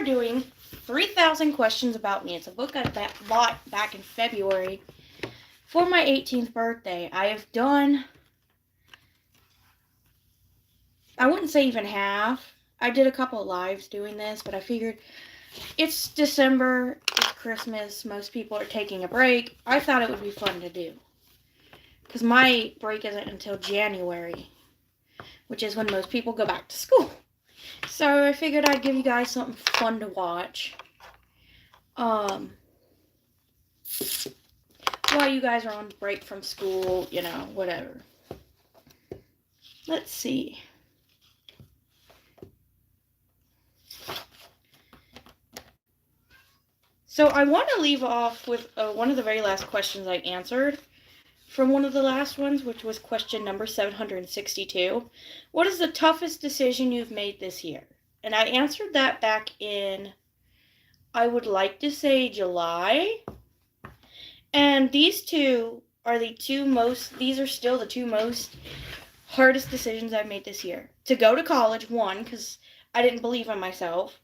are doing 3,000 Questions About Me. It's a book I bought back in February for my 18th birthday. I have done, I wouldn't say even half. I did a couple of lives doing this, but I figured it's December, it's Christmas, most people are taking a break. I thought it would be fun to do. Because my break isn't until January, which is when most people go back to school. So I figured I'd give you guys something fun to watch. While you guys are on break from school, whatever. Let's see. So I want to leave off with one of the very last questions I answered from one of the last ones, which was question number 762. What is the toughest decision you've made this year? And I answered that back in, I would like to say, July. And these two are these are still the two most hardest decisions I've made this year. To go to college, one, because I didn't believe in myself.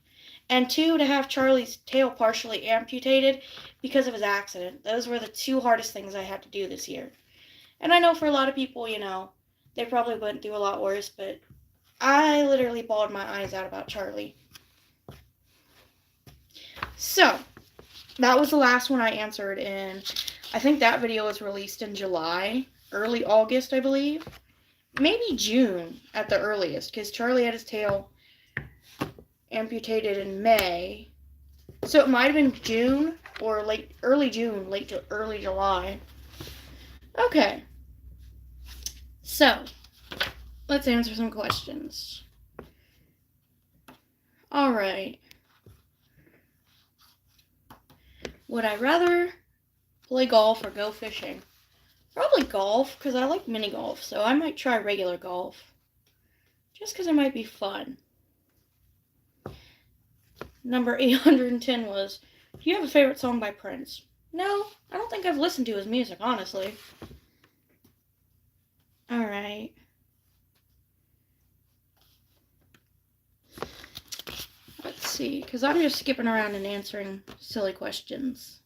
And two, to have Charlie's tail partially amputated because of his accident. Those were the two hardest things I had to do this year. And I know for a lot of people, they probably went through a lot worse, but I literally bawled my eyes out about Charlie. So, that was the last one I answered in, I think that video was released in July, early August, I believe. Maybe June at the earliest, because Charlie had his tail amputated in May. So it might have been June or early June, late to early July. Okay. So, let's answer some questions. Alright. Would I rather play golf or go fishing? Probably golf, because I like mini golf, so I might try regular golf. Just because it might be fun. Number 810 was, do you have a favorite song by Prince? No, I don't think I've listened to his music, honestly. Alright. Let's see, because I'm just skipping around and answering silly questions.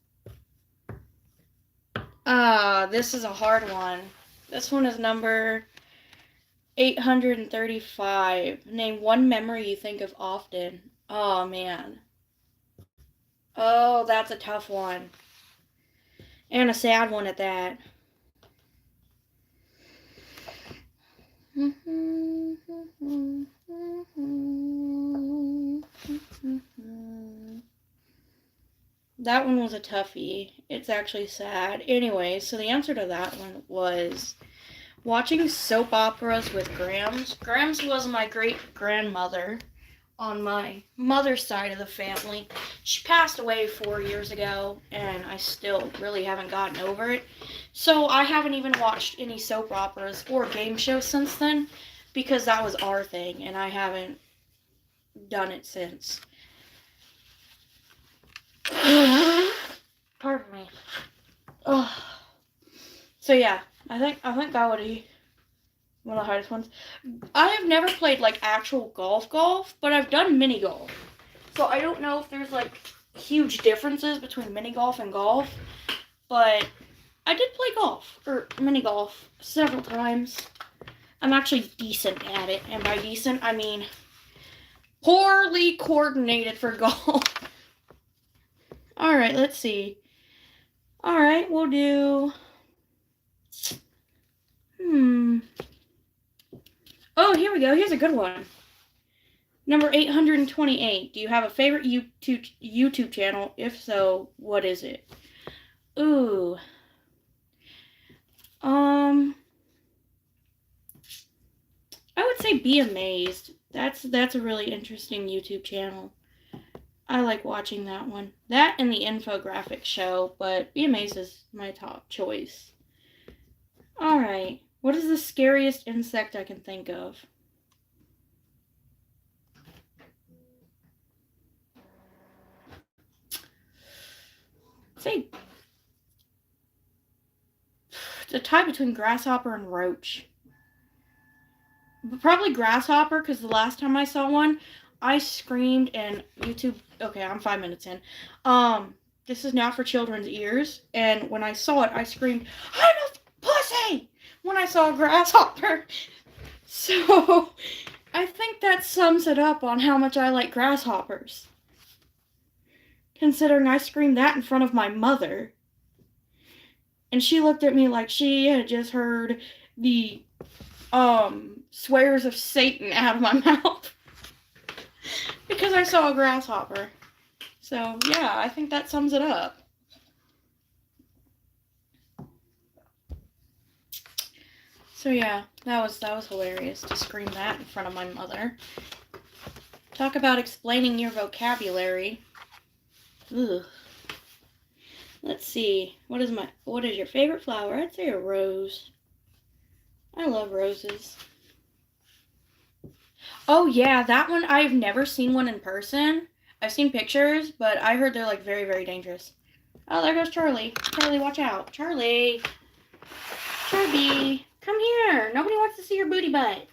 This is a hard one. This one is number 835. Name one memory you think of often. Oh, man. Oh, that's a tough one. And a sad one at that. That one was a toughie. It's actually sad. Anyway, so the answer to that one was watching soap operas with Grams. Grams was my great-grandmother on my mother's side of the family. She passed away 4 years ago, and I still really haven't gotten over it. So I haven't even watched any soap operas or game shows since then, because that was our thing, and I haven't done it since. Pardon me. Oh. So yeah, I think that would be one of the hardest ones. I have never played actual golf, but I've done mini golf. So I don't know if there's huge differences between mini golf and golf, but I did play golf or mini golf several times. I'm actually decent at it, and by decent I mean poorly coordinated for golf. Alright, let's see. Alright, we'll do... Oh, here we go. Here's a good one. Number 828. Do you have a favorite YouTube channel? If so, what is it? Ooh. I would say Be Amazed. That's a really interesting YouTube channel. I like watching that one. That and the infographic show, but Be Amazed is my top choice. Alright. What is the scariest insect I can think of? I'd say it's a tie between grasshopper and roach. But probably grasshopper, because the last time I saw one, I screamed and YouTube. Okay, I'm 5 minutes in. This is not for children's ears. And when I saw it, I screamed, "I'm a pussy!" when I saw a grasshopper. So I think that sums it up on how much I like grasshoppers. Considering I screamed that in front of my mother. And she looked at me like she had just heard the swears of Satan out of my mouth. Because I saw a grasshopper. So yeah, I think that sums it up. So yeah, that was hilarious to scream that in front of my mother. Talk about explaining your vocabulary. Ugh. Let's see. What is your favorite flower? I'd say a rose. I love roses. Oh yeah, that one, I've never seen one in person. I've seen pictures, but I heard they're like very, very dangerous. Oh, there goes Charlie. Charlie, watch out. Charlie. Charlie, come here. Nobody wants to see your booty butt.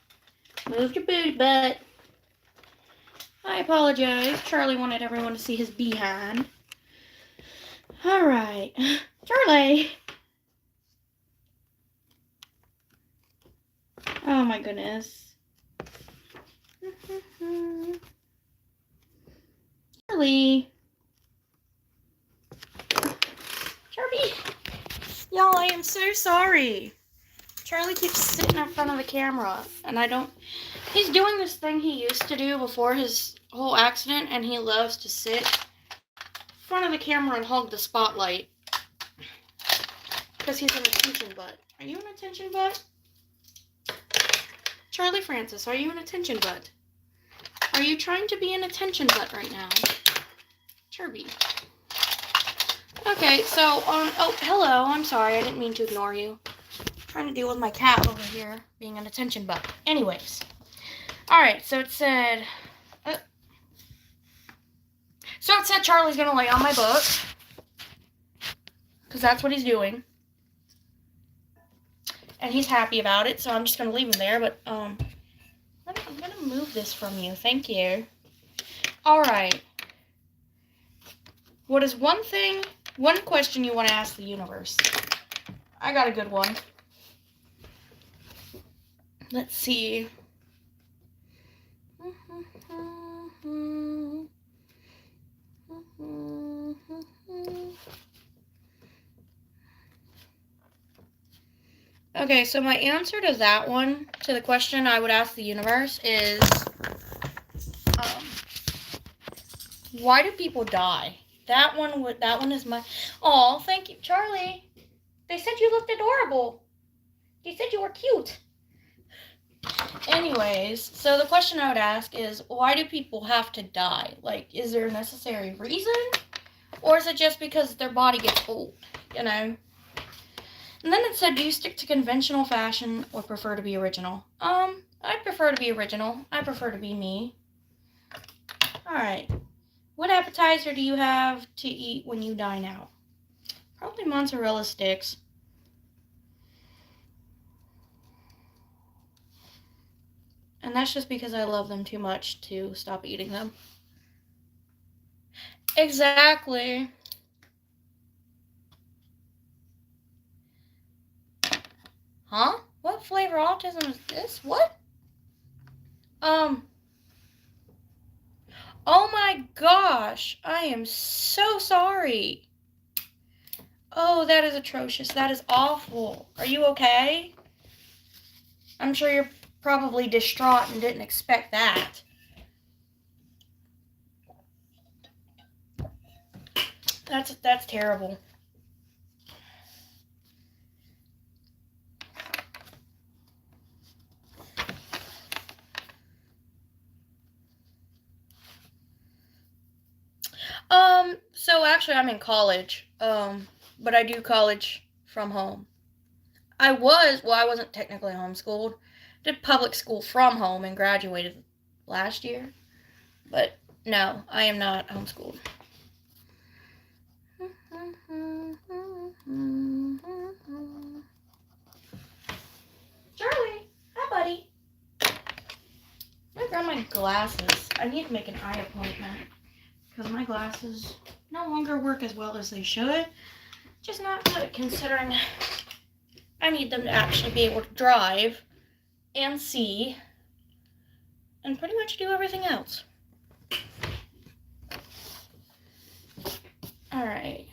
Move your booty butt. I apologize. Charlie wanted everyone to see his behind. Alright. Charlie! Oh my goodness. Charlie! Charlie! Y'all, I am so sorry. Charlie keeps sitting in front of the camera, and I don't... He's doing this thing he used to do before his whole accident, and he loves to sit in front of the camera and hog the spotlight. Because he's an attention butt. Are you an attention butt? Charlie Francis, are you an attention butt? Are you trying to be an attention butt right now? Chirby. Okay, so, oh, hello, I'm sorry, I didn't mean to ignore you. I'm trying to deal with my cat over here, being an attention butt. Anyways. Alright, so it said Charlie's gonna lay on my book. Because that's what he's doing. And he's happy about it, so I'm just gonna leave him there, but, I'm gonna move this from you. Thank you. Alright. What is one question you want to ask the universe? I got a good one. Let's see. Okay, so my answer to that one, to the question I would ask the universe is, why do people die? That one is my... Aw, thank you, Charlie. They said you looked adorable. They said you were cute. Anyways, so the question I would ask is, why do people have to die? Like, is there a necessary reason? Or is it just because their body gets old, you know? And then it said, do you stick to conventional fashion or prefer to be original? I prefer to be original. I prefer to be me. Alright. What appetizer do you have to eat when you dine out? Probably mozzarella sticks. And that's just because I love them too much to stop eating them. Exactly. Huh? What flavor autism is this? What? Oh my gosh. I am so sorry. Oh, that is atrocious. That is awful. Are you okay? I'm sure you're probably distraught and didn't expect that. That's terrible. So actually I'm in college, but I do college from home. I wasn't technically homeschooled. Did public school from home and graduated last year. But no, I am not homeschooled. Charlie, hi buddy. I'm gonna grab my glasses. I I need to make an eye appointment because my glasses no longer work as well as they should. Just not good considering I need them to actually be able to drive and see and pretty much do everything else. Alright.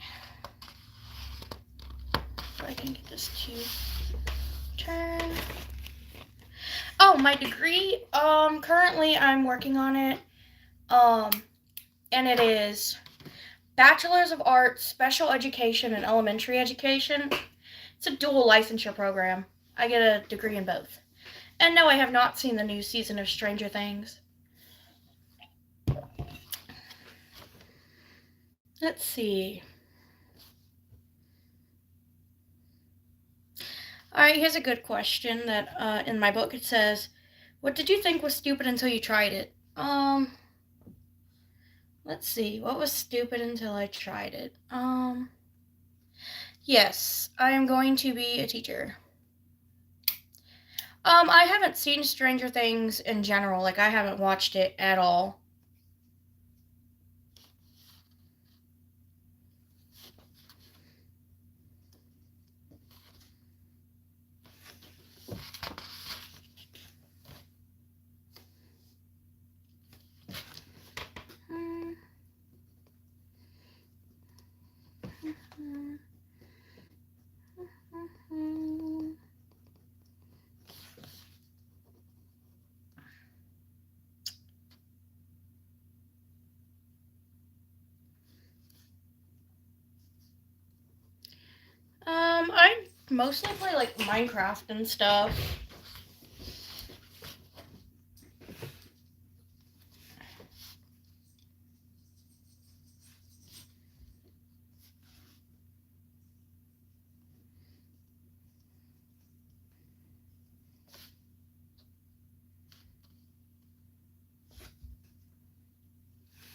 If I can get this to turn. Oh, my degree, currently I'm working on it, and it is Bachelor's of Arts, Special Education, and Elementary Education. It's a dual licensure program. I get a degree in both. And no, I have not seen the new season of Stranger Things. Let's see. Alright, here's a good question that in my book it says, what did you think was stupid until you tried it? Let's see, what was stupid until I tried it? Yes, I am going to be a teacher. I haven't seen Stranger Things in general, like I haven't watched it at all. I mostly play like Minecraft and stuff.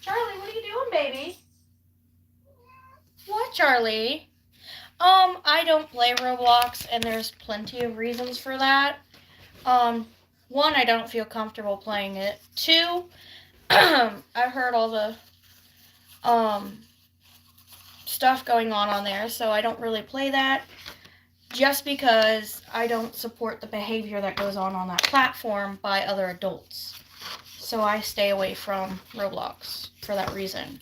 Charlie, what are you doing, baby? What, Charlie? I don't play Roblox, and there's plenty of reasons for that. One, I don't feel comfortable playing it. Two, I've heard all the, stuff going on there, so I don't really play that. Just because I don't support the behavior that goes on that platform by other adults. So I stay away from Roblox for that reason.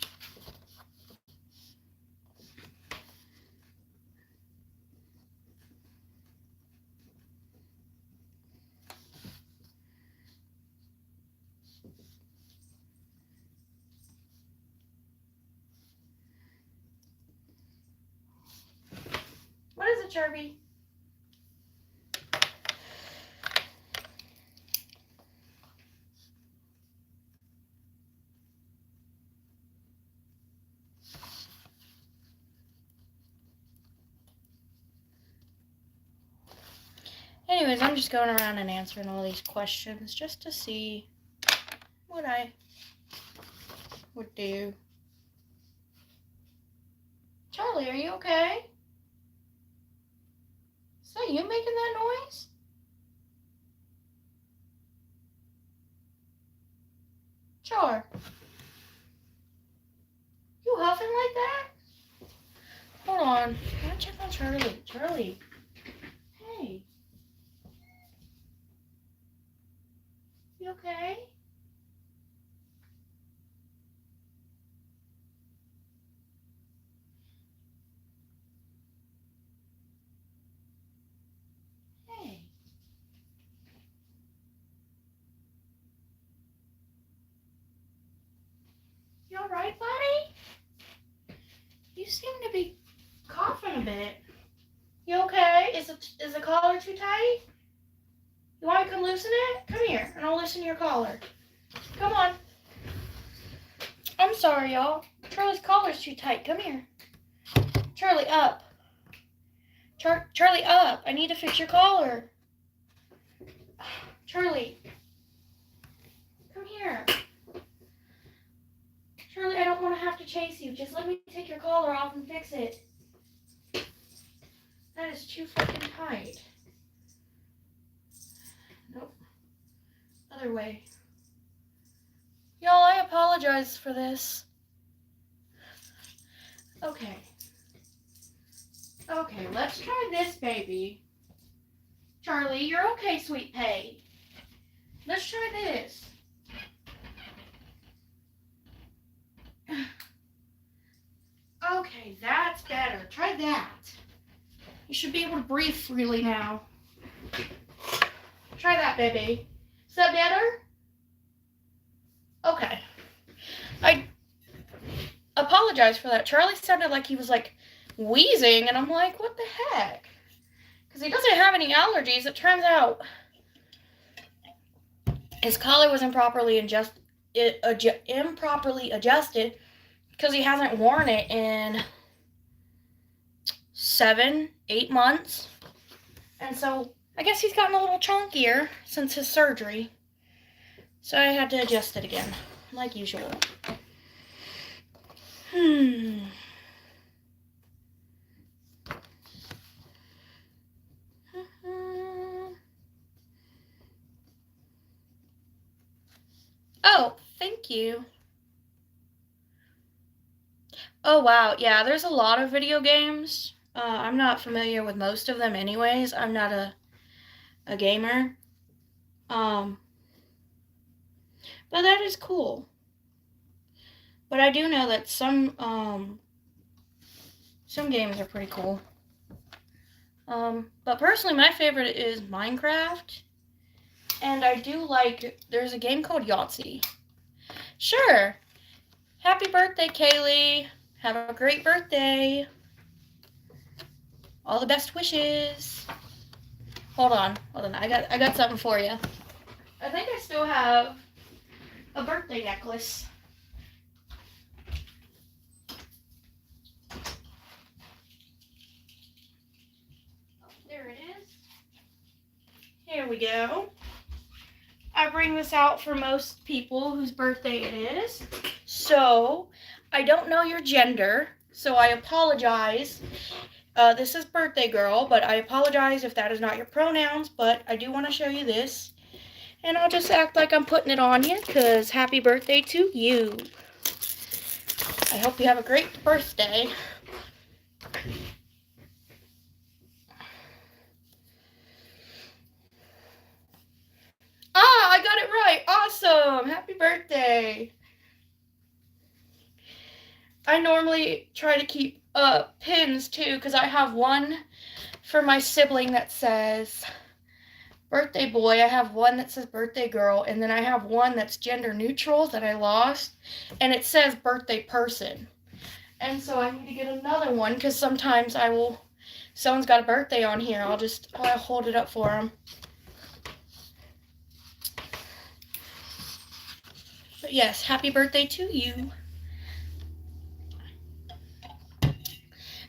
What is it, Charby? Anyways, I'm just going around and answering all these questions just to see what I would do. Charlie, are you okay? Is that you making that noise? Char. You huffing like that? Hold on. I want to check on Charlie. Charlie. Hey. You okay? Hey. You alright, buddy? You seem to be coughing a bit. You okay? Is the collar too tight? You want me to come loosen it? Come here, and I'll loosen your collar. Come on. I'm sorry, y'all. Charlie's collar's too tight. Come here. Charlie, up. Charlie, up. I need to fix your collar. Charlie. Come here. Charlie, I don't want to have to chase you. Just let me take your collar off and fix it. That is too fucking tight. Nope. Other way. Y'all, I apologize for this. Okay. Okay, let's try this, baby. Charlie, you're okay, sweet pea. Let's try this. Okay, that's better. Try that. You should be able to breathe freely now. Try that, baby. Is that better? Okay. I apologize for that. Charlie sounded like he was like wheezing, and I'm like, what the heck? Because he doesn't have any allergies. It turns out his collar was improperly adjusted because he hasn't worn it in 7-8 months. And so I guess he's gotten a little chunkier since his surgery. So I had to adjust it again, like usual. Oh, thank you. Oh, wow. Yeah, there's a lot of video games. I'm not familiar with most of them anyways. I'm not a gamer. But that is cool. But I do know that some games are pretty cool. But personally, my favorite is Minecraft. And I do like, there's a game called Yahtzee. Sure. Happy birthday, Kaylee. Have a great birthday. All the best wishes. Hold on. I got something for you. I think I still have a birthday necklace. There it is. Here we go. I bring this out for most people whose birthday it is. So, I don't know your gender, so I apologize. This is birthday girl, but I apologize if that is not your pronouns, but I do want to show you this. And I'll just act like I'm putting it on you, because happy birthday to you. I hope you have a great birthday. Ah, I got it right. Awesome. Happy birthday. I normally try to keep pins too, because I have one for my sibling that says birthday boy. I have one that says birthday girl, and then I have one that's gender neutral that I lost, and it says birthday person. And so I need to get another one, because sometimes someone's got a birthday on here, I'll hold it up for them. But yes, happy birthday to you.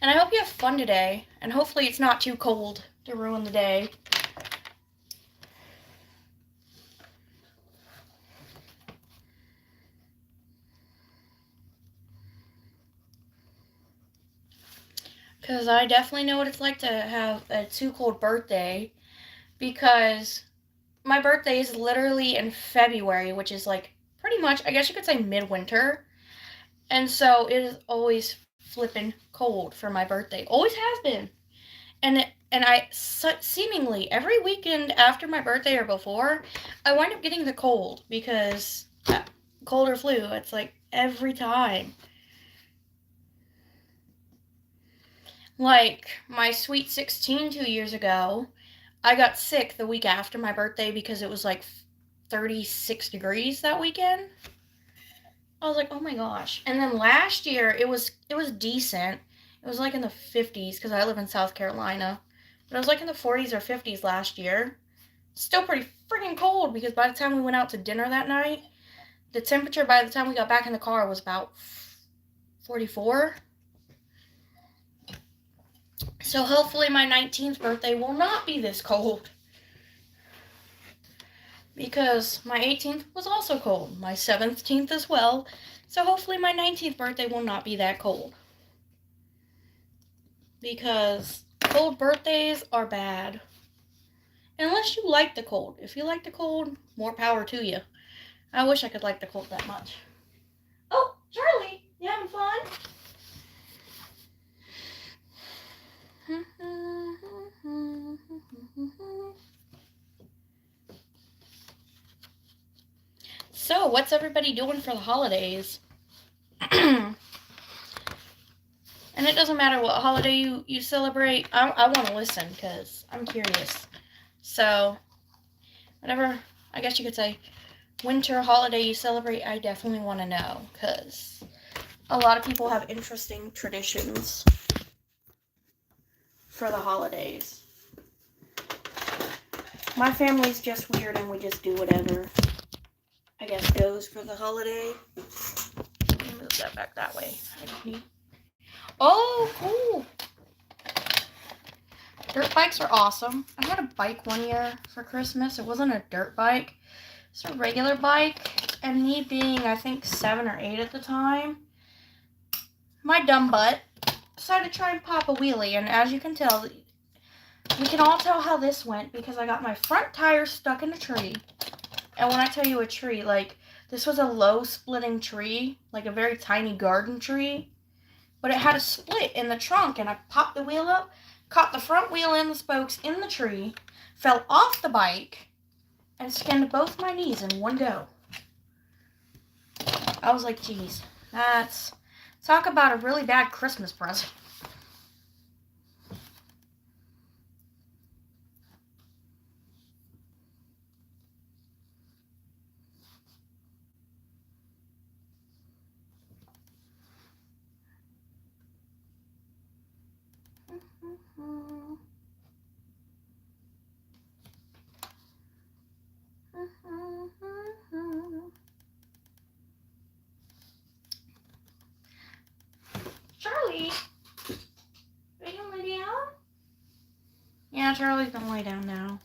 And I hope you have fun today, and hopefully it's not too cold to ruin the day. Because I definitely know what it's like to have a too cold birthday, because my birthday is literally in February, which is like pretty much, I guess you could say, midwinter. And so it is always flipping cold for my birthday. Always has been. And I seemingly every weekend after my birthday or before, I wind up getting the cold, because cold or flu, it's like every time. Like my Sweet 16 2 years ago, I got sick the week after my birthday because it was like 36 degrees that weekend. I was like, oh my gosh. And then last year, it was decent. It was like in the 50s, because I live in South Carolina. But it was like in the 40s or 50s last year. Still pretty freaking cold, because by the time we went out to dinner that night, the temperature by the time we got back in the car was about 44. So hopefully my 19th birthday will not be this cold. Because my 18th was also cold. My 17th as well. So hopefully my 19th birthday will not be that cold. Because cold birthdays are bad. Unless you like the cold. If you like the cold, more power to you. I wish I could like the Colt that much. Oh, Charlie, you having fun? So, what's everybody doing for the holidays? And it doesn't matter what holiday you celebrate. I want to listen because I'm curious. So, whatever, I guess you could say, winter holiday you celebrate, I definitely want to know because a lot of people have interesting traditions for the holidays. My family's just weird and we just do whatever, I guess, goes for the holiday. Let me move that back that way. Oh, cool. Dirt bikes are awesome. I had a bike one year for Christmas. It wasn't a dirt bike. It's a regular bike. And me being, I think, 7 or 8 at the time, my dumb butt decided to try and pop a wheelie. And as you can tell, we can all tell how this went because I got my front tire stuck in a tree. And when I tell you a tree, like, this was a low splitting tree, like a very tiny garden tree. But it had a split in the trunk, and I popped the wheel up, caught the front wheel and the spokes in the tree, fell off the bike, and skinned both my knees in one go. I was like, geez, talk about a really bad Christmas present. Charlie, are you gonna lay down? Yeah, Charlie's gonna lay down now.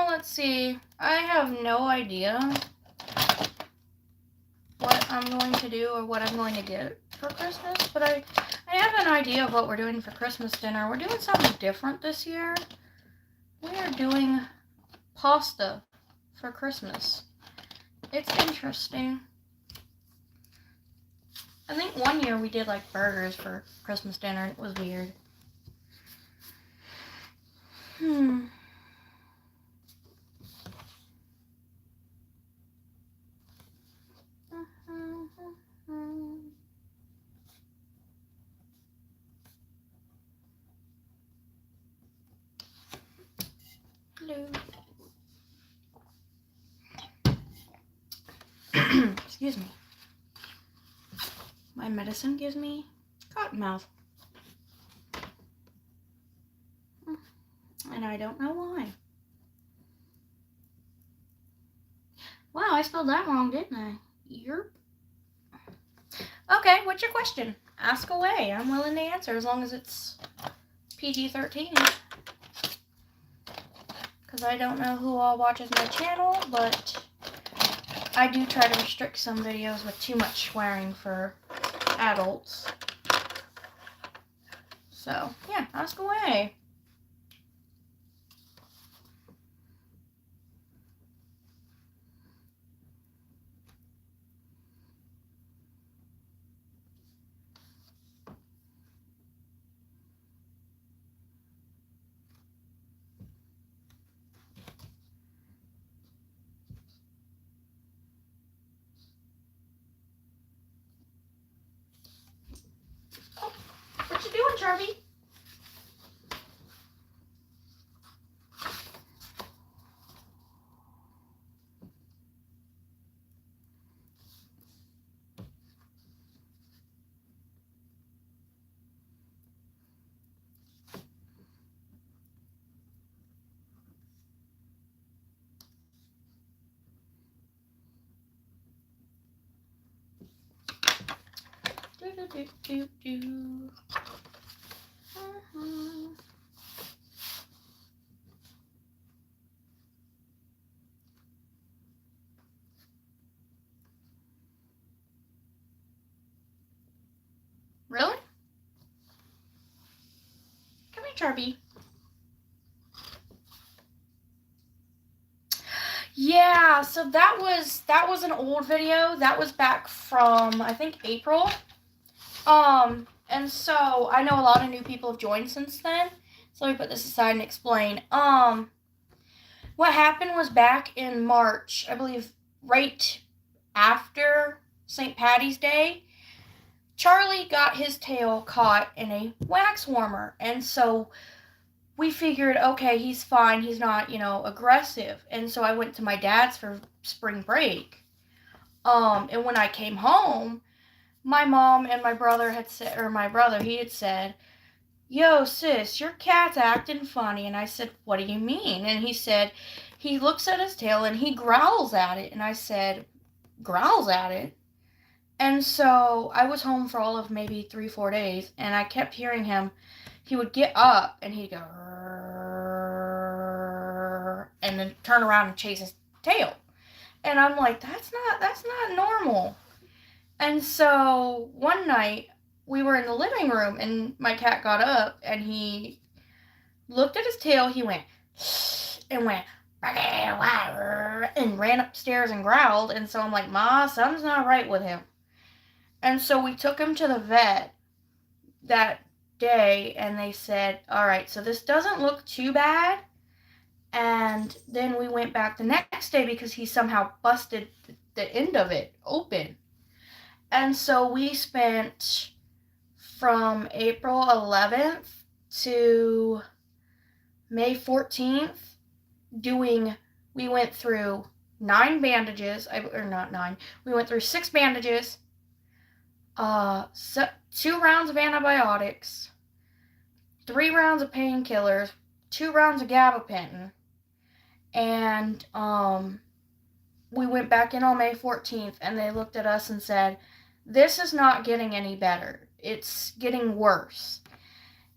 Let's see. I have no idea what I'm going to do or what I'm going to get for Christmas, but I have an idea of what we're doing for Christmas dinner. We're doing something different this year. We are doing pasta for Christmas. It's interesting. I think one year we did like burgers for Christmas dinner. It was weird. Hello. Excuse me. My medicine gives me cotton mouth. And I don't know why. Wow, I spelled that wrong, didn't I? Yerp. Okay, what's your question? Ask away. I'm willing to answer as long as it's PG-13. Because I don't know who all watches my channel, but I do try to restrict some videos with too much swearing for adults. So, yeah, ask away. Oh, what you doing, Charlie? Do do do do do. Really? Come here, Charbie. Yeah, so that was an old video. That was back from, I think, April. And so I know a lot of new people have joined since then. So let me put this aside and explain. What happened was back in March, I believe, right after St. Patty's Day, Charlie got his tail caught in a wax warmer. And so we figured, okay, he's fine. He's not, aggressive. And so I went to my dad's for spring break. And when I came home, my mom and my brother had said, he had said, "Yo, sis, your cat's acting funny." And I said, "What do you mean?" And he said, he looks at his tail and he growls at it. And I said, "Growls at it?" And so I was home for all of maybe 3-4 days, and I kept hearing him. He would get up and he'd go, and then turn around and chase his tail. And I'm like, that's not normal. And so one night we were in the living room and my cat got up and he looked at his tail. He went and went and ran upstairs and growled. And so I'm like, Ma, something's not right with him. And so we took him to the vet that day and they said, all right, so this doesn't look too bad. And then we went back the next day because he somehow busted the end of it open. And so we spent from April 11th to May 14th we went through 9 bandages, we went through 6 bandages, 2 rounds of antibiotics, 3 rounds of painkillers, 2 rounds of gabapentin, and we went back in on May 14th, and they looked at us and said, "This is not getting any better. It's getting worse."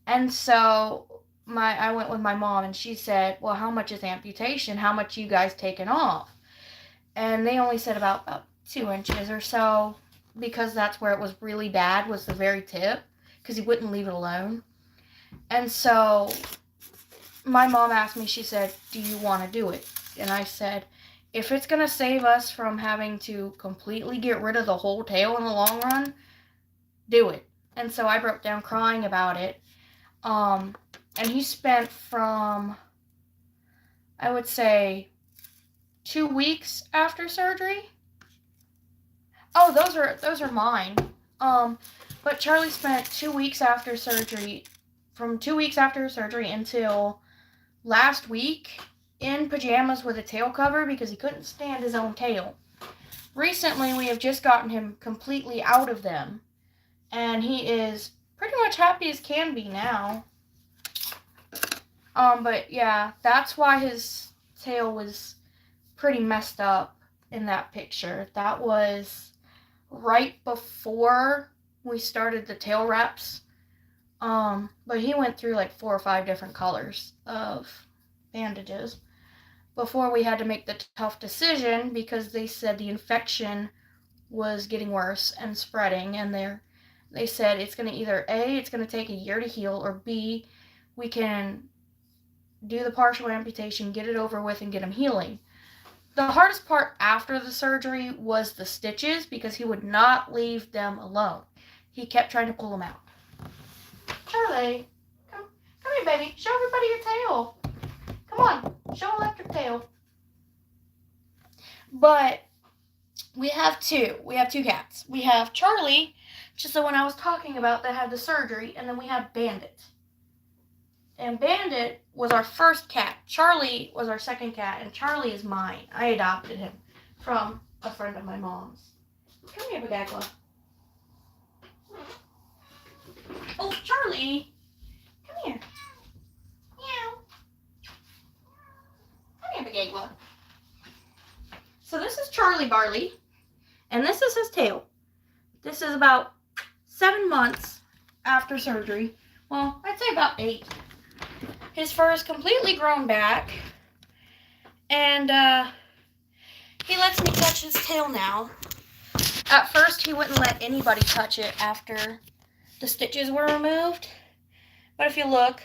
And so I went with my mom, and she said, "Well, how much is amputation? How much you guys taking off?" And they only said about 2 inches or so, because that's where it was really bad, was the very tip, because he wouldn't leave it alone. And so my mom asked me, she said, "Do you want to do it?" And I said, if it's going to save us from having to completely get rid of the whole tail in the long run, do it. And so I broke down crying about it. And he spent from, I would say, 2 weeks after surgery. Oh, those are mine. But Charlie spent 2 weeks after surgery, from 2 weeks after surgery until last week, in pajamas with a tail cover because he couldn't stand his own tail. Recently, we have just gotten him completely out of them, and he is pretty much happy as can be now. But yeah, that's why his tail was pretty messed up in that picture. That was right before we started the tail wraps. But he went through like 4 or 5 different colors of bandages before we had to make the tough decision, because they said the infection was getting worse and spreading, and they said it's going to either A, it's going to take a year to heal, or B, we can do the partial amputation, get it over with, and get him healing. The hardest part after the surgery was the stitches, because he would not leave them alone. He kept trying to pull them out. Charlie, come here, baby. Show everybody your tail. Come on, show electric tail. But we have two. We have 2 cats. We have Charlie, which is the one I was talking about that had the surgery, and then we have Bandit. And Bandit was our first cat. Charlie was our second cat, and Charlie is mine. I adopted him from a friend of my mom's. Come here, Bagagla. Oh, Charlie. Come here. Meow. Come here, Bagagla. So this is Charlie Barley, and this is his tail. This is about 7 months after surgery. Well, I'd say about 8. His fur is completely grown back. And he lets me touch his tail now. At first, he wouldn't let anybody touch it after the stitches were removed. But if you look,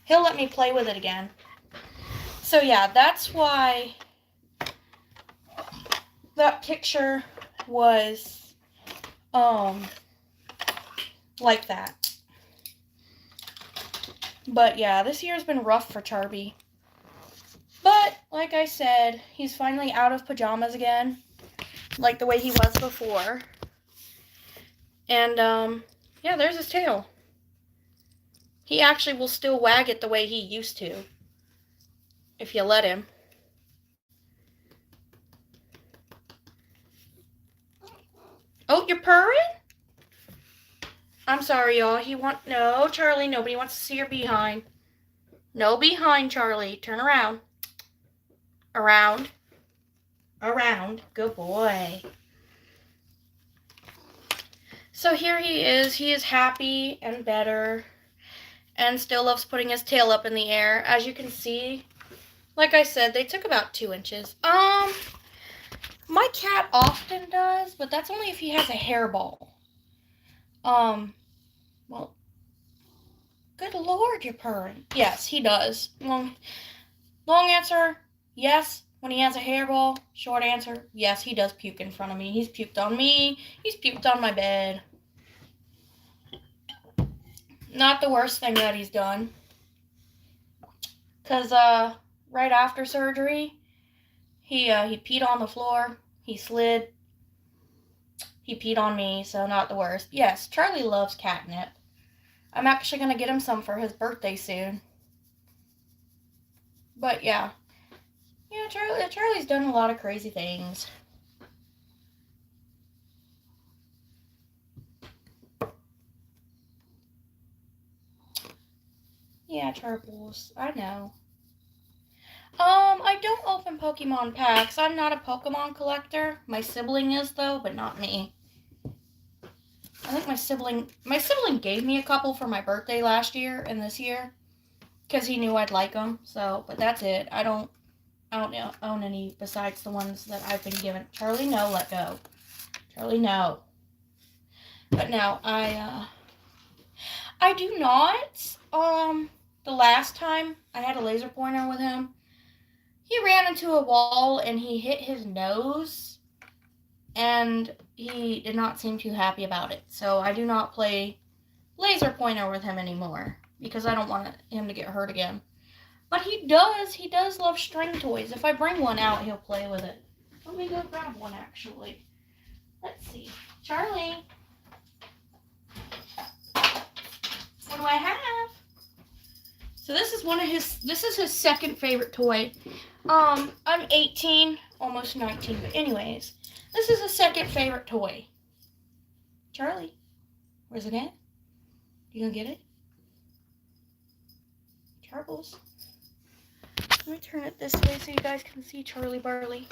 he'll let me play with it again. So yeah, that's why that picture was like that. But yeah, this year's been rough for Charby. But like I said, he's finally out of pajamas again, like the way he was before. And yeah, there's his tail. He actually will still wag it the way he used to, if you let him. Oh, you're purring? I'm sorry, y'all. No, Charlie, nobody wants to see your behind. No behind, Charlie. Turn around. Around. Around. Good boy. So here he is. He is happy and better and still loves putting his tail up in the air. As you can see, like I said, they took about 2 inches. My cat often does, but that's only if he has a hairball. Well, good Lord, you're purring. Yes, he does. Long answer, yes, when he has a hairball. Short answer, yes, he does puke in front of me. He's puked on me. He's puked on my bed. Not the worst thing that he's done. Because, right after surgery, he peed on the floor. He slid. He peed on me, so not the worst. Yes, Charlie loves catnip. I'm actually going to get him some for his birthday soon. But, yeah. Yeah, Charlie's done a lot of crazy things. Yeah, Charbles, I know. I don't open Pokemon packs. I'm not a Pokemon collector. My sibling is, though, but not me. I think my sibling gave me a couple for my birthday last year and this year because he knew I'd like them. So, but that's it. I don't own any besides the ones that I've been given. Charlie, no, let go. Charlie, no. But no, I do not. The last time I had a laser pointer with him, he ran into a wall and he hit his nose, and he did not seem too happy about it. So I do not play laser pointer with him anymore because I don't want him to get hurt again. But he does love string toys. If I bring one out, he'll play with it. Let me go grab one, actually. Let's see. Charlie. What do I have? So this is his second favorite toy. I'm 18, almost 19, but anyways, this is his second favorite toy. Charlie, where's it at? You gonna get it? Charles. Let me turn it this way so you guys can see Charlie Barley.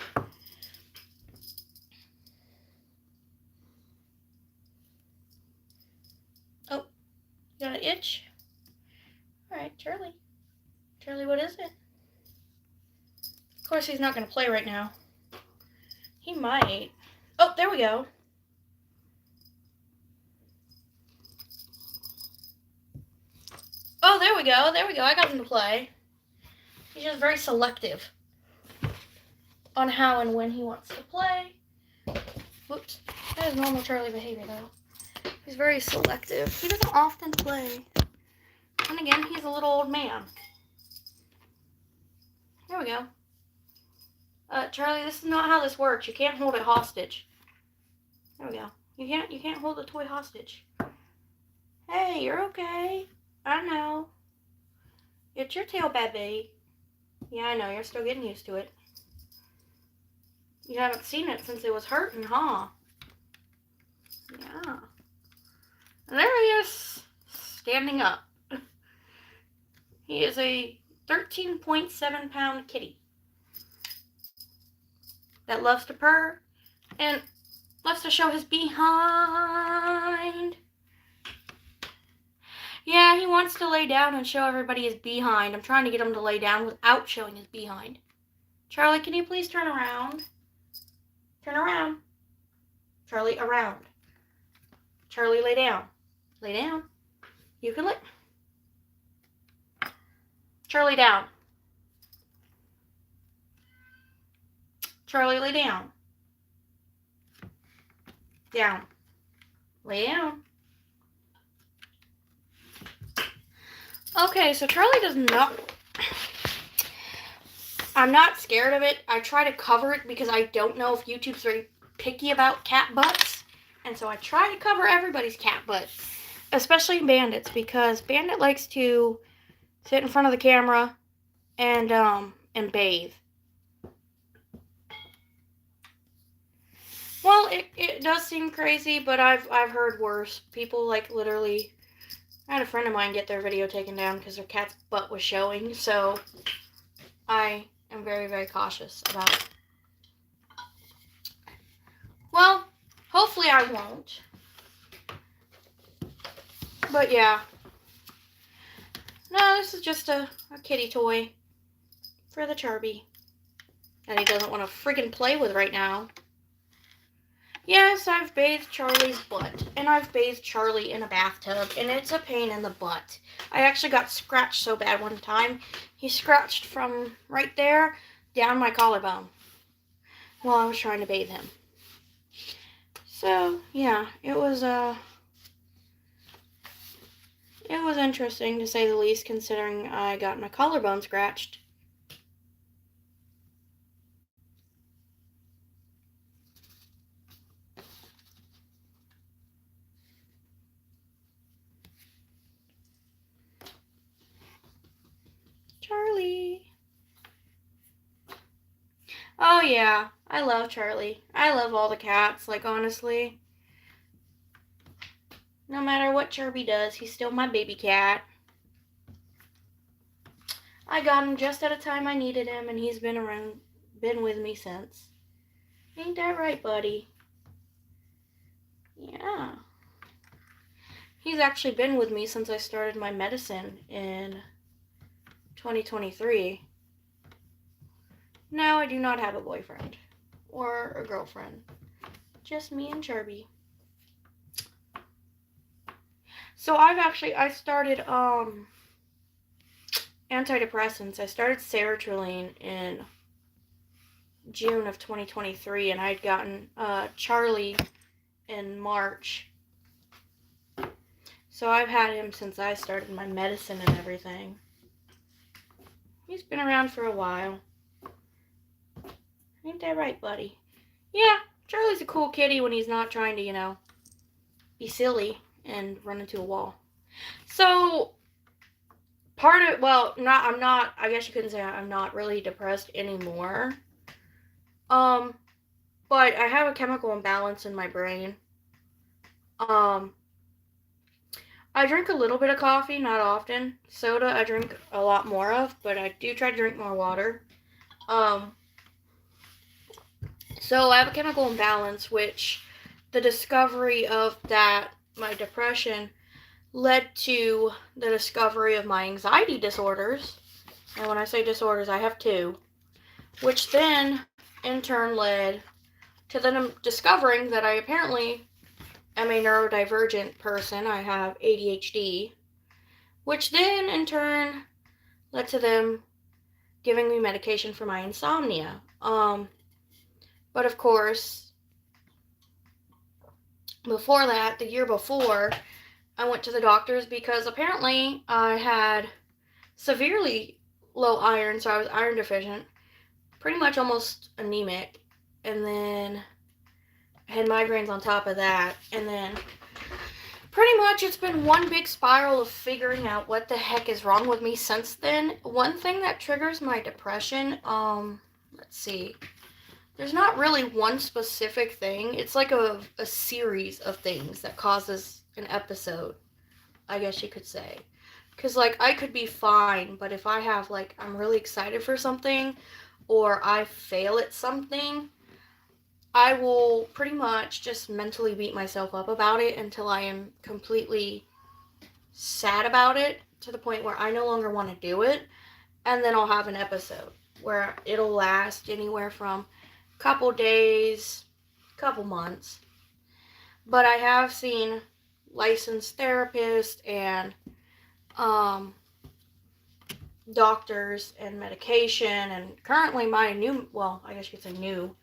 Oh, you got an itch? Alright, Charlie. Charlie, what is it? Of course, he's not going to play right now. He might. Oh, there we go. Oh, there we go. There we go. I got him to play. He's just very selective on how and when he wants to play. Whoops. That is normal Charlie behavior, though. He's very selective. He doesn't often play. And again, he's a little old man. There we go. Charlie, this is not how this works. You can't hold it hostage. There we go. You can't hold the toy hostage. Hey, you're okay. I know. It's your tail, baby. Yeah, I know. You're still getting used to it. You haven't seen it since it was hurting, huh? Yeah. And there he is, standing up. He is a 13.7 pound kitty that loves to purr and loves to show his behind. Yeah, he wants to lay down and show everybody his behind. I'm trying to get him to lay down without showing his behind. Charlie, can you please turn around? Turn around. Charlie, around. Charlie, lay down. Lay down. You can lay. Charlie, down. Charlie, lay down. Down. Lay down. Okay, so Charlie does not... I'm not scared of it. I try to cover it because I don't know if YouTube's very picky about cat butts. And so I try to cover everybody's cat butt. Especially Bandit's, because Bandit likes to sit in front of the camera and bathe. Well, it does seem crazy, but I've heard worse. People, like, literally... I had a friend of mine get their video taken down because their cat's butt was showing, so I am very, very cautious about it. Well, hopefully I won't. But yeah. No, this is just a kitty toy for the Charby that he doesn't want to friggin' play with right now. Yes, I've bathed Charlie's butt, and I've bathed Charlie in a bathtub, and it's a pain in the butt. I actually got scratched so bad one time. He scratched from right there down my collarbone while I was trying to bathe him. So, yeah, it was interesting to say the least, considering I got my collarbone scratched. Charlie. Oh yeah, I love Charlie. I love all the cats, like, honestly. No matter what Charby does, he's still my baby cat. I got him just at a time I needed him, and he's been with me since. Ain't that right, buddy? Yeah. He's actually been with me since I started my medicine in 2023. No, I do not have a boyfriend or a girlfriend. Just me and Charby. So I started antidepressants. I started sertraline in June of 2023, and I'd gotten Charlie in March. So I've had him since I started my medicine and everything. He's been around for a while. Ain't that right, buddy? Yeah, Charlie's a cool kitty when he's not trying to, be silly and run into a wall. So, I guess you couldn't say I'm not really depressed anymore. But I have a chemical imbalance in my brain. I drink a little bit of coffee, not often. Soda I drink a lot more of, but I do try to drink more water. So I have a chemical imbalance, which the discovery of that, my depression, led to the discovery of my anxiety disorders. And when I say disorders, I have two. Which then, in turn, led to them discovering that I apparently am a neurodivergent person. I have ADHD. Which then, in turn, led to them giving me medication for my insomnia. But of course, before that, the year before, I went to the doctors because apparently I had severely low iron, so I was iron deficient, pretty much almost anemic, and then I had migraines on top of that, and then pretty much it's been one big spiral of figuring out what the heck is wrong with me since then. One thing that triggers my depression, let's see, there's not really one specific thing. It's like a series of things that causes an episode, I guess you could say. Because, like, I could be fine, but if I have, like, I'm really excited for something, or I fail at something, I will pretty much just mentally beat myself up about it until I am completely sad about it to the point where I no longer want to do it. And then I'll have an episode where it'll last anywhere from a couple days, couple months. But I have seen licensed therapists and doctors and medication, and currently my new, well, I guess you could say new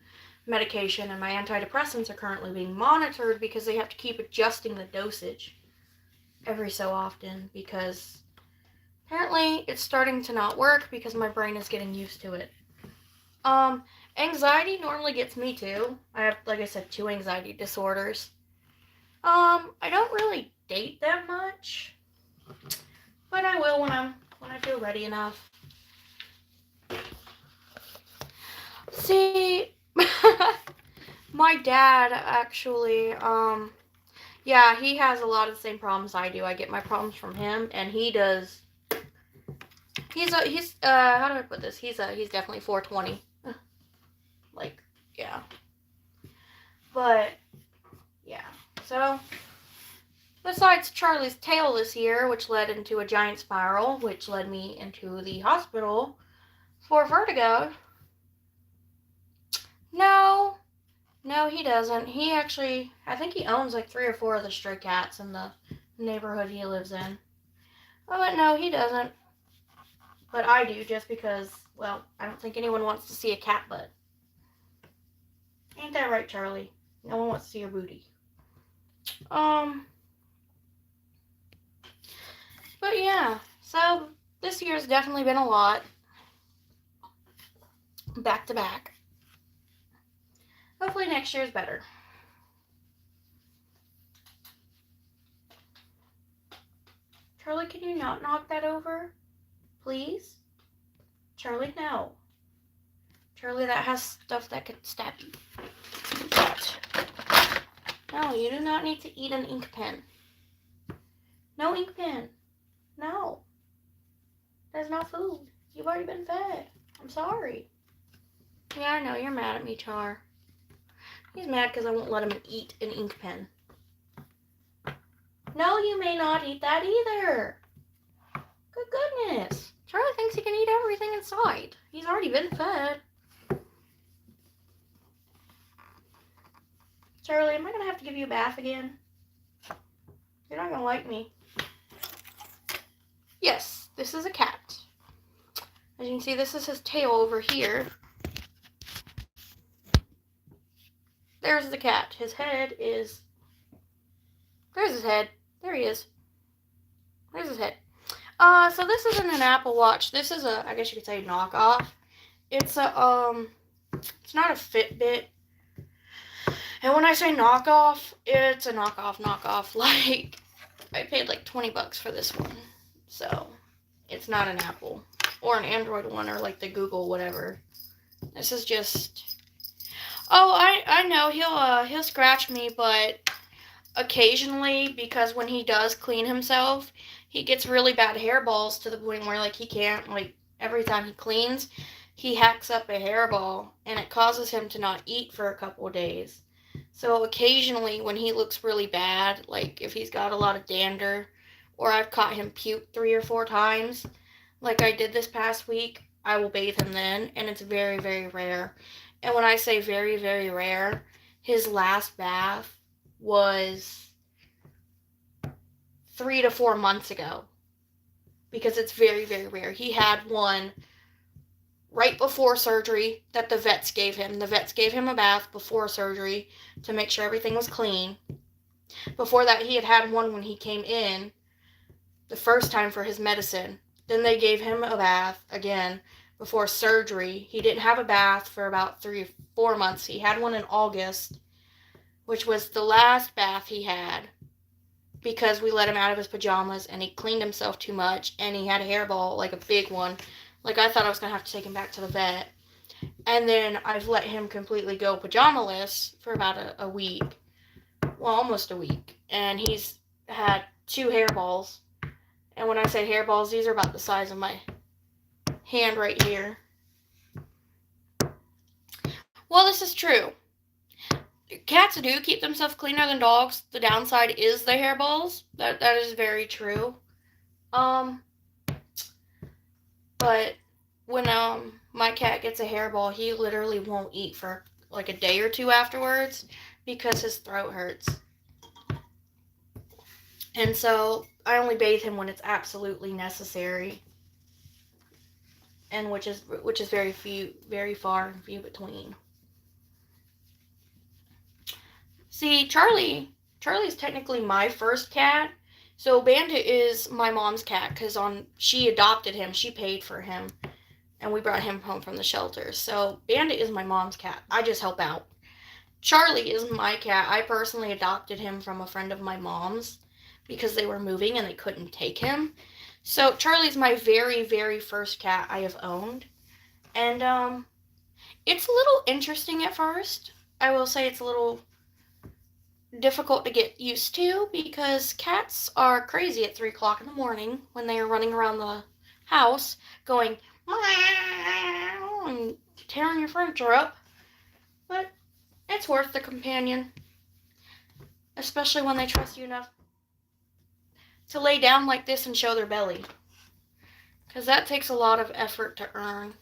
medication and my antidepressants are currently being monitored because they have to keep adjusting the dosage every so often because apparently it's starting to not work because my brain is getting used to it. Anxiety normally gets me too. I have, like I said, 2 anxiety disorders. I don't really date that much, but I will when I feel ready enough. See, my dad actually, yeah, he has a lot of the same problems I do. I get my problems from him, and he does. How do I put this? He's definitely 420. Like, yeah. But, yeah. So, besides Charlie's tail this year, which led into a giant spiral, which led me into the hospital for vertigo. No, he doesn't. He actually, I think he owns like 3 or 4 of the stray cats in the neighborhood he lives in. Oh, but no, he doesn't. But I do, just because, well, I don't think anyone wants to see a cat butt. Ain't that right, Charlie? No one wants to see your booty. But yeah, so this year's definitely been a lot. Back to back. Hopefully next year's better. Charlie, can you not knock that over? Please? Charlie, no. Charlie, that has stuff that could stab you. No, you do not need to eat an ink pen. No ink pen. No. That's not food. You've already been fed. I'm sorry. Yeah, I know. You're mad at me, Char. He's mad because I won't let him eat an ink pen. No, you may not eat that either. Good goodness. Charlie thinks he can eat everything inside. He's already been fed. Charlie, am I going to have to give you a bath again? You're not going to like me. Yes, this is a cat. As you can see, this is his tail over here. There's the cat. His head is... There's his head. There he is. There's his head. So this isn't an Apple Watch. This is a, I guess you could say, knockoff. It's a, it's not a Fitbit. And when I say knockoff, it's a knockoff. Like, I paid like $20 for this one. So, it's not an Apple. Or an Android one, or like the Google whatever. This is just... Oh, I know, he'll scratch me, but occasionally, because when he does clean himself, he gets really bad hairballs to the point where, like, he can't, like, every time he cleans, he hacks up a hairball, and it causes him to not eat for a couple of days. So occasionally, when he looks really bad, like, if he's got a lot of dander, or I've caught him puke 3 or 4 times, like I did this past week, I will bathe him then, and it's very, very rare. And when I say very, very rare, his last bath was 3 to 4 months ago. Because it's very, very rare. He had one right before surgery that the vets gave him. The vets gave him a bath before surgery to make sure everything was clean. Before that, he had one when he came in the first time for his medicine. Then they gave him a bath again before surgery. He didn't have a bath for about 3 or 4 months. He had one in August, which was the last bath he had because we let him out of his pajamas and he cleaned himself too much and he had a hairball, like a big one. Like, I thought I was going to have to take him back to the vet. And then I've let him completely go pajamaless for about a week. Well, almost a week. And he's had 2 hairballs. And when I say hairballs, these are about the size of my hand right here. Well, this is true. cats do keep themselves cleaner than dogs. The downside is the hairballs. That is very true. But when my cat gets a hairball, he literally won't eat for like a day or two afterwards because his throat hurts. And so I only bathe him when it's absolutely necessary, and which is very far and few between. See, Charlie's technically my first cat. So Bandit is my mom's cat because she adopted him, she paid for him, and we brought him home from the shelter. So Bandit is my mom's cat. I just help out. Charlie is my cat. I personally adopted him from a friend of my mom's because they were moving and they couldn't take him. So Charlie's my very, very first cat I have owned. And it's a little interesting at first. I will say it's a little difficult to get used to because cats are crazy at 3 o'clock in the morning when they are running around the house going meow and tearing your furniture up. But it's worth the companion, especially when they trust you enough to lay down like this and show their belly, because that takes a lot of effort to earn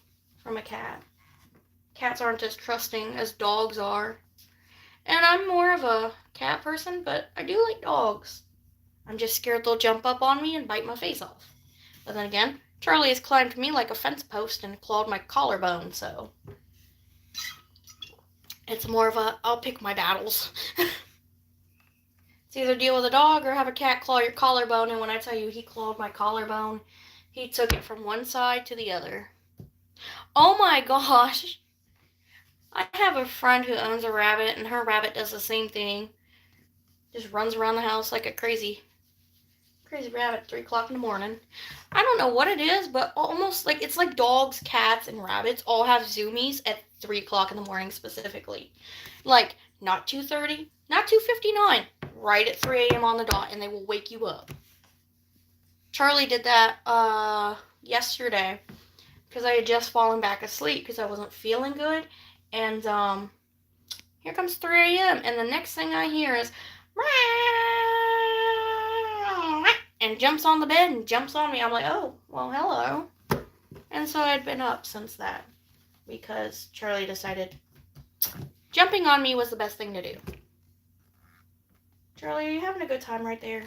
from a cat. Cats aren't as trusting as dogs are. And I'm more of a cat person, but I do like dogs. I'm just scared they'll jump up on me and bite my face off. But then again, Charlie has climbed me like a fence post and clawed my collarbone, so it's more of a, I'll pick my battles. It's either deal with a dog or have a cat claw your collarbone, and when I tell you he clawed my collarbone, he took it from one side to the other. Oh my gosh! I have a friend who owns a rabbit, and her rabbit does the same thing. Just runs around the house like a crazy rabbit at 3 o'clock in the morning. I don't know what it is, but almost like it's like dogs, cats, and rabbits all have zoomies at 3 o'clock in the morning specifically. Like, not 2:30, not 2:59, right at 3 a.m. on the dot, and they will wake you up. Charlie did that yesterday because I had just fallen back asleep because I wasn't feeling good. And here comes 3 a.m. and the next thing I hear is and jumps on the bed and jumps on me. I'm like, oh, well, hello. And so I'd been up since that because Charlie decided jumping on me was the best thing to do. Charlie, are you having a good time right there?